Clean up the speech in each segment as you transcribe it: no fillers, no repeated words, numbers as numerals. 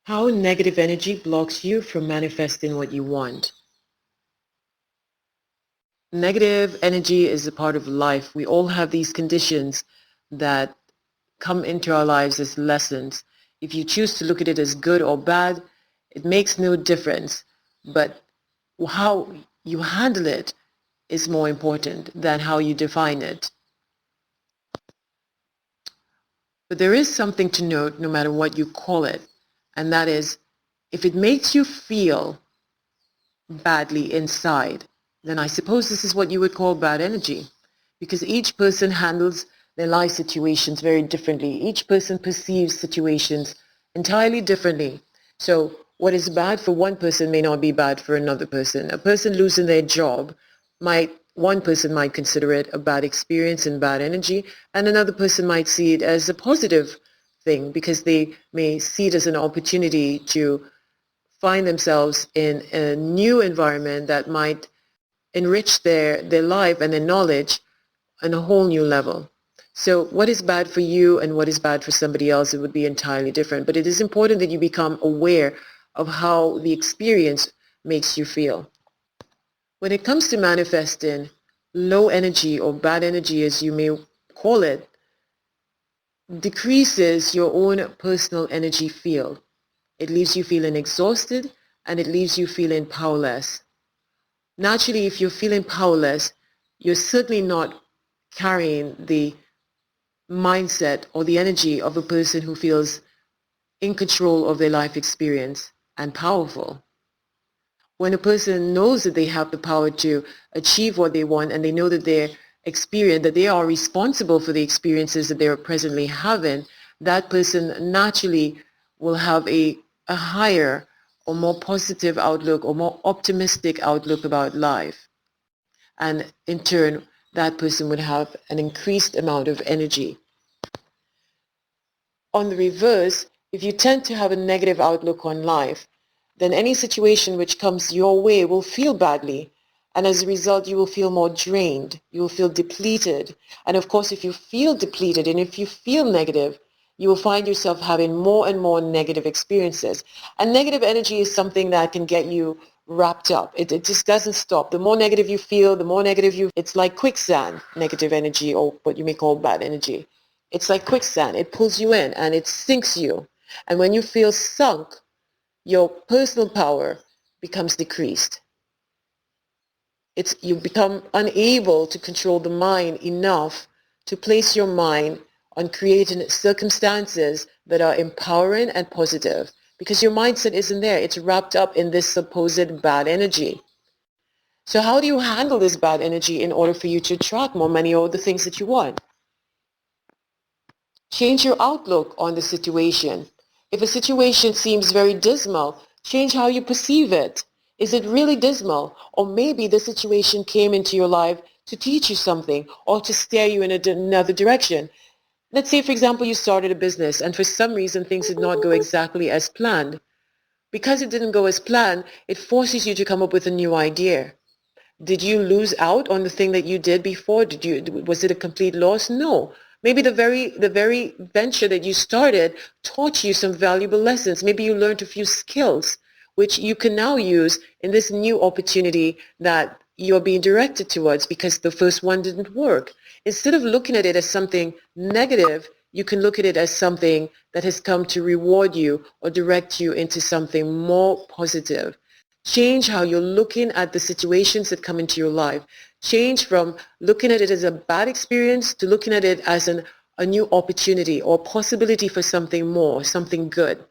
How negative energy blocks you from manifesting what you want. Negative energy is a part of life. We all have these conditions that come into our lives as lessons. If you choose to look at it as good or bad, it makes no difference. But how you handle it is more important than how you define it. But there is something to note no matter what you call it, and that is if it makes you feel badly inside, then I suppose this is what you would call bad energy, because each person handles their life situations very differently. Each person perceives situations entirely differently. So what is bad for one person may not be bad for another person. A person losing their job one person might consider it a bad experience and bad energy, and another person might see it as a positive thing because they may see it as an opportunity to find themselves in a new environment that might enrich their life and their knowledge on a whole new level. So what is bad for you and what is bad for somebody else, it would be entirely different. But it is important that you become aware of how the experience makes you feel. When it comes to manifesting, low energy or bad energy, as you may call it, decreases your own personal energy field. It leaves you feeling exhausted and it leaves you feeling powerless. Naturally, if you're feeling powerless, you're certainly not carrying the mindset or the energy of a person who feels in control of their life experience and powerful. When a person knows that they have the power to achieve what they want and they know that that they are responsible for the experiences that they are presently having, that person naturally will have a higher or more positive outlook or more optimistic outlook about life. And in turn, that person would have an increased amount of energy. On the reverse, if you tend to have a negative outlook on life, then any situation which comes your way will feel badly. And as a result, you will feel more drained. You will feel depleted. And of course, if you feel depleted and if you feel negative, you will find yourself having more and more negative experiences. And negative energy is something that can get you wrapped up. It just doesn't stop. The more negative you feel, the more negative it's like quicksand, negative energy, or what you may call bad energy. It's like quicksand. It pulls you in and it sinks you. And when you feel sunk, your personal power becomes decreased. You become unable to control the mind enough to place your mind on creating circumstances that are empowering and positive, because your mindset isn't there. It's wrapped up in this supposed bad energy. So how do you handle this bad energy in order for you to attract more money or the things that you want? Change your outlook on the situation. If a situation seems very dismal, change how you perceive it. Is it really dismal? Or maybe the situation came into your life to teach you something or to steer you in another direction. Let's say, for example, you started a business and for some reason things did not go exactly as planned. Because it didn't go as planned, it forces you to come up with a new idea. Did you lose out on the thing that you did before? Was it a complete loss? No. Maybe the very venture that you started taught you some valuable lessons. Maybe you learned a few skills which you can now use in this new opportunity that you're being directed towards because the first one didn't work. Instead of looking at it as something negative, you can look at it as something that has come to reward you or direct you into something more positive. Change how you're looking at the situations that come into your life. Change from looking at it as a bad experience to looking at it as a new opportunity or possibility for something more, something good.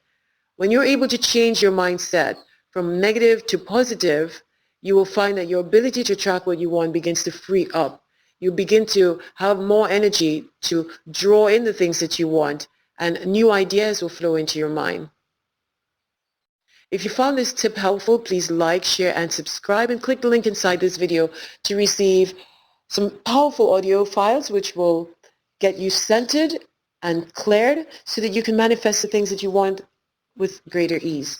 When you're able to change your mindset from negative to positive, you will find that your ability to attract what you want begins to free up. You begin to have more energy to draw in the things that you want, and new ideas will flow into your mind. If you found this tip helpful, please like, share, and subscribe, and click the link inside this video to receive some powerful audio files which will get you centered and cleared so that you can manifest the things that you want with greater ease.